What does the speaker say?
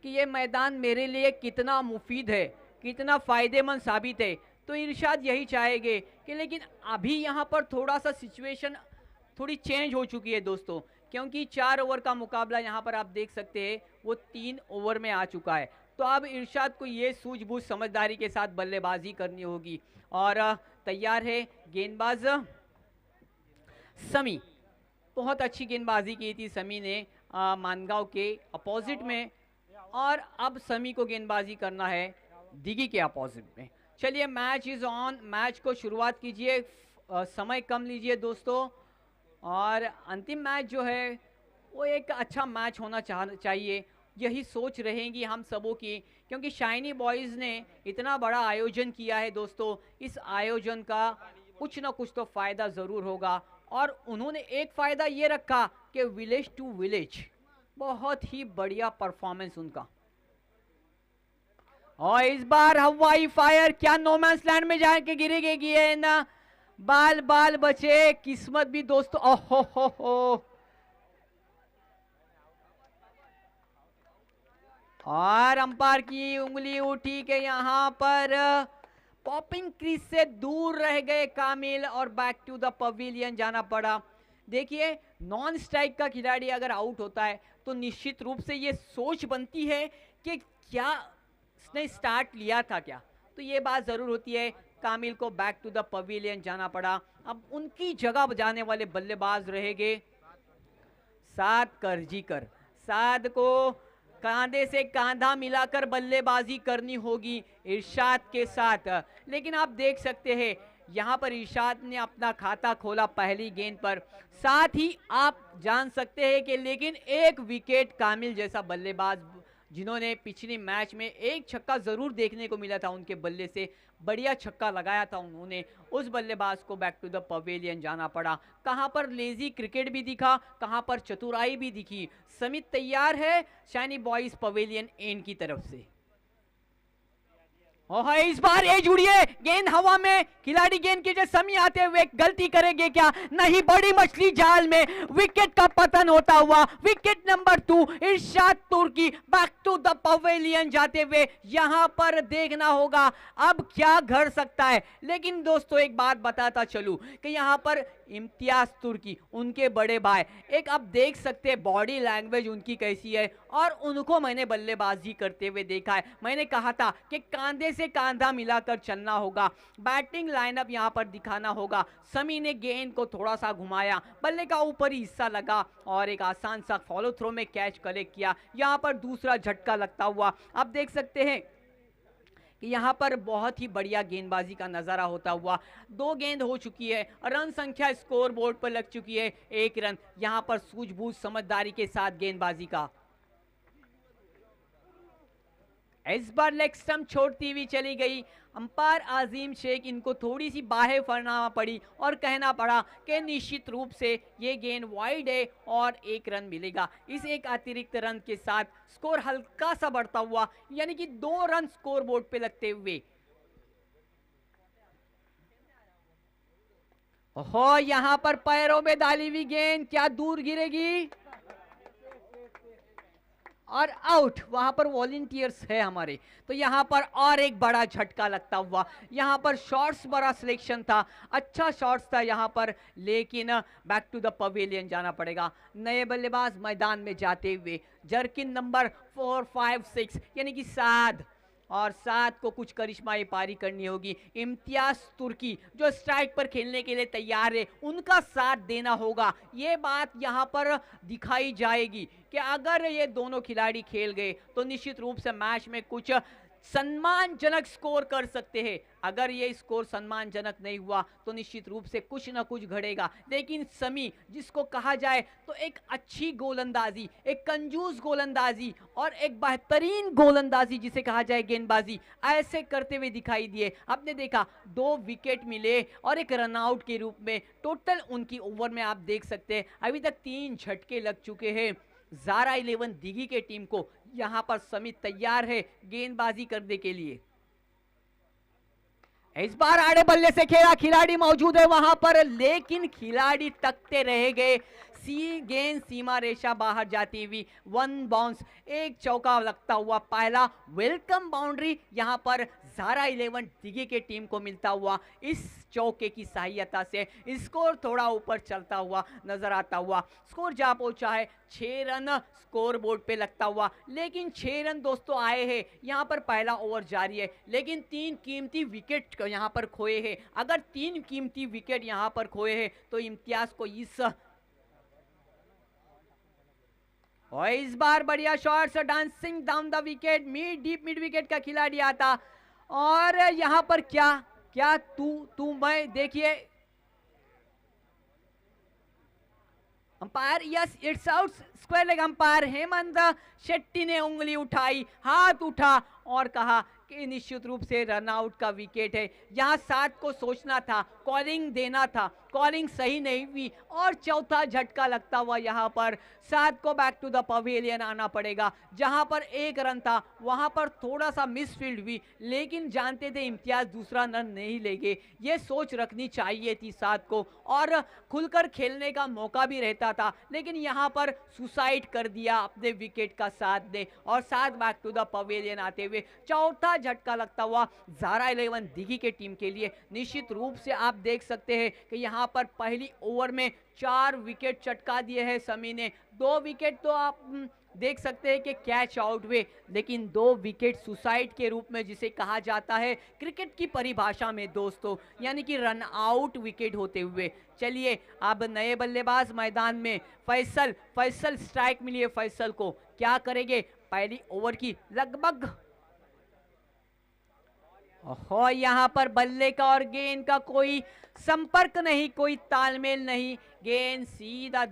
कि ये मैदान मेरे लिए कितना मुफीद है, कितना फ़ायदेमंद साबित है। तो इरशाद यही चाहेंगे कि लेकिन अभी यहाँ पर थोड़ा-सा सिचुएशन थोड़ी चेंज हो चुकी है दोस्तों, क्योंकि 4 ओवर का मुकाबला यहाँ पर आप देख सकते हैं वो 3 ओवर में आ चुका है। तो अब इरशाद को ये सूझबूझ समझदारी के साथ बल्लेबाजी करनी होगी और तैयार है गेंदबाज समी। बहुत अच्छी गेंदबाजी की थी समी ने मानगांव के अपोजिट में, और अब समी को गेंदबाजी करना है दिघी के अपोजिट में। चलिए मैच इज ऑन, मैच को शुरुआत कीजिए, समय कम लीजिए दोस्तों। और अंतिम मैच जो है वो एक अच्छा मैच होना चाहिए, यही सोच रहेंगी हम सबों की, क्योंकि शाइनी बॉयज़ ने इतना बड़ा आयोजन किया है दोस्तों। इस आयोजन का कुछ ना कुछ तो फ़ायदा ज़रूर होगा, और उन्होंने एक फ़ायदा ये रखा कि विलेज टू विलेज, बहुत ही बढ़िया परफॉर्मेंस उनका। और इस बार हवाई फायर, क्या नोमैंस लैंड में जाके गिरेगी गेंद, बाल बाल बचे, किस्मत भी दोस्तों। ओहो हो। और अंपायर की उंगली उठी के यहाँ पर पॉपिंग क्रीज से दूर रह गए कामिल, और बैक टू द पवेलियन जाना पड़ा। देखिए नॉन स्ट्राइक का खिलाड़ी अगर आउट होता है तो निश्चित रूप से ये सोच बनती है कि क्या इसने स्टार्ट लिया था क्या, तो ये बात ज़रूर होती है। कामिल को बैक टू द पवेलियन जाना पड़ा। अब उनकी जगह बजाने वाले बल्लेबाज रहेंगे साद करजीकर। साद को कांधे से कांधा मिलाकर बल्लेबाजी करनी होगी इरशाद के साथ, लेकिन आप देख सकते हैं यहाँ पर इरशाद ने अपना खाता खोला पहली गेंद पर। साथ ही आप जान सकते हैं कि लेकिन एक विकेट कामिल जैसा बल्लेबाज, जिन्होंने पिछले मैच में एक छक्का ज़रूर देखने को मिला था उनके बल्ले से, बढ़िया छक्का लगाया था उन्होंने, उस बल्लेबाज को बैक टू द पवेलियन जाना पड़ा। कहाँ पर लेजी क्रिकेट भी दिखा, कहाँ पर चतुराई भी दिखी। समित तैयार है शाइनी बॉयज पवेलियन एंड की तरफ से। ओह इस बार ये जुड़िए, गेंद हवा में, खिलाड़ी गेंद के समी आते हुए गलती करेंगे क्या? नहीं, बड़ी मछली जाल में, विकेट का पतन होता हुआ। विकेट नंबर 2 इरशाद तुर्की बैक टू द पवेलियन जाते हुए। यहां पर देखना होगा अब क्या घड़ सकता है। लेकिन दोस्तों एक बात बताता चलूं कि यहां पर इम्तियाज तुर्की, उनके बड़े भाई, एक आप देख सकते हैं बॉडी लैंग्वेज उनकी कैसी है, और उनको मैंने बल्लेबाजी करते हुए देखा है। मैंने कहा था कि कांधे से कांधा मिलाकर चलना होगा, बैटिंग लाइनअप यहां पर दिखाना होगा। समी ने गेंद को थोड़ा सा घुमाया, बल्ले का ऊपरी हिस्सा लगा और एक आसान सा फॉलो थ्रो में कैच कलेक्ट किया। यहां पर दूसरा झटका लगता हुआ आप देख सकते हैं कि यहाँ पर बहुत ही बढ़िया गेंदबाजी का नज़ारा होता हुआ। 2 गेंद हो चुकी है, रन संख्या स्कोर बोर्ड पर लग चुकी है 1 रन। यहाँ पर सूझबूझ समझदारी के साथ गेंदबाजी का। इस बार लेग स्टंप छोड़ती हुई चली गई। अंपायर आजीम शेख, इनको थोड़ी सी बाहें फरना पड़ी और कहना पड़ा कि निश्चित रूप से ये गेंद वाइड है और 1 रन मिलेगा। इस एक अतिरिक्त रन के साथ स्कोर हल्का सा बढ़ता हुआ, यानी कि 2 रन स्कोर बोर्ड पे लगते हुए। हो यहां पर पैरों में डाली हुई गेंद क्या दूर गिरेगी, और आउट। वहां पर वॉलंटियर्स है हमारे, तो यहां पर और एक बड़ा झटका लगता हुआ। यहां पर शॉट्स बड़ा सिलेक्शन था, अच्छा शॉट्स था यहां पर, लेकिन बैक टू द पवेलियन जाना पड़ेगा। नए बल्लेबाज मैदान में जाते हुए जर्किन नंबर 4, 5, 6 यानी कि साद, और साथ को कुछ करिश्माई पारी करनी होगी। इम्तियाज तुर्की जो स्ट्राइक पर खेलने के लिए तैयार है, उनका साथ देना होगा। ये बात यहाँ पर दिखाई जाएगी कि अगर ये दोनों खिलाड़ी खेल गए तो निश्चित रूप से मैच में कुछ सम्मानजनक स्कोर कर सकते हैं। अगर ये स्कोर सम्मानजनक नहीं हुआ तो निश्चित रूप से कुछ ना कुछ घड़ेगा। लेकिन समी, जिसको कहा जाए तो एक अच्छी गोलंदाजी, एक कंजूस गोलंदाजी और एक बेहतरीन गोलंदाजी जिसे कहा जाए गेंदबाजी, ऐसे करते हुए दिखाई दिए। आपने देखा 2 विकेट मिले और एक रनआउट के रूप में। टोटल उनकी ओवर में आप देख सकते हैं अभी तक 3 झटके लग चुके हैं ज़ारा 11 दिघी के टीम को। यहां पर समी तैयार है गेंदबाजी करने के लिए। इस बार आड़े बल्ले से खेला, खिलाड़ी मौजूद है वहां पर, लेकिन खिलाड़ी तकते रह गए। गेंद सीमा रेखा बाहर जाती हुई, 1 बाउंस, एक चौका लगता हुआ पहला वेलकम बाउंड्री यहाँ पर ज़ारा 11 दिघी के टीम को मिलता हुआ। इस चौके की सहायता से स्कोर थोड़ा ऊपर चलता हुआ नजर आता हुआ। स्कोर जा पहुंचा है 6 रन स्कोर बोर्ड पे लगता हुआ, लेकिन 6 रन दोस्तों आए हैं। यहाँ पर पहला ओवर जारी है, लेकिन 3 कीमती विकेट यहाँ पर खोए हैं। अगर 3 कीमती विकेट यहाँ पर खोए हैं तो इम्तियाज को और इस बार बढ़िया shots, dancing down the wicket, deep mid wicket का खिलाड़ी आता। और यहां पर क्या क्या तू मैं देखिए, umpire yes it's out, square leg. Umpire Hemant Shetty ने उंगली उठाई, हाथ उठा और कहा कि निश्चित रूप से रनआउट का विकेट है। यहाँ 7 को सोचना था, कॉलिंग देना था, कॉलिंग सही नहीं हुई और चौथा झटका लगता हुआ यहाँ पर 7 को बैक टू द पवेलियन आना पड़ेगा। जहाँ पर 1 रन था वहाँ पर थोड़ा सा मिसफील्ड हुई, लेकिन जानते थे इम्तियाज दूसरा रन नहीं लेंगे। ये सोच रखनी चाहिए थी 7 को और खुलकर खेलने का मौका भी रहता था, लेकिन यहाँ पर सुसाइड कर दिया अपने विकेट का 7 ने और 7 बैक टू द पवेलियन आते हुए चौथा झटका लगता हुआ ज़ारा 11 दिघी के टीम के लिए। निश्चित रूप से आप देख सकते हैं कि यहाँ पर पहली ओवर में 4 विकेट चटका दिए हैं समी ने। 2 विकेट तो आप देख सकते हैं कि कैच आउट हुए, लेकिन 2 विकेट सुसाइड के रूप में जिसे कहा जाता है क्रिकेट की परिभाषा में दोस्तों, यानी कि रन आउट विकेट होते हुए। चलिए अब नए बल्लेबाज मैदान में, फैसल स्ट्राइक मिली है फैसल को, क्या करेंगे पहली ओवर की लगभग। और यहाँ पर बल्ले का और गेंद का कोई संपर्क नहीं, कोई तालमेल नहीं, गेंद सीधा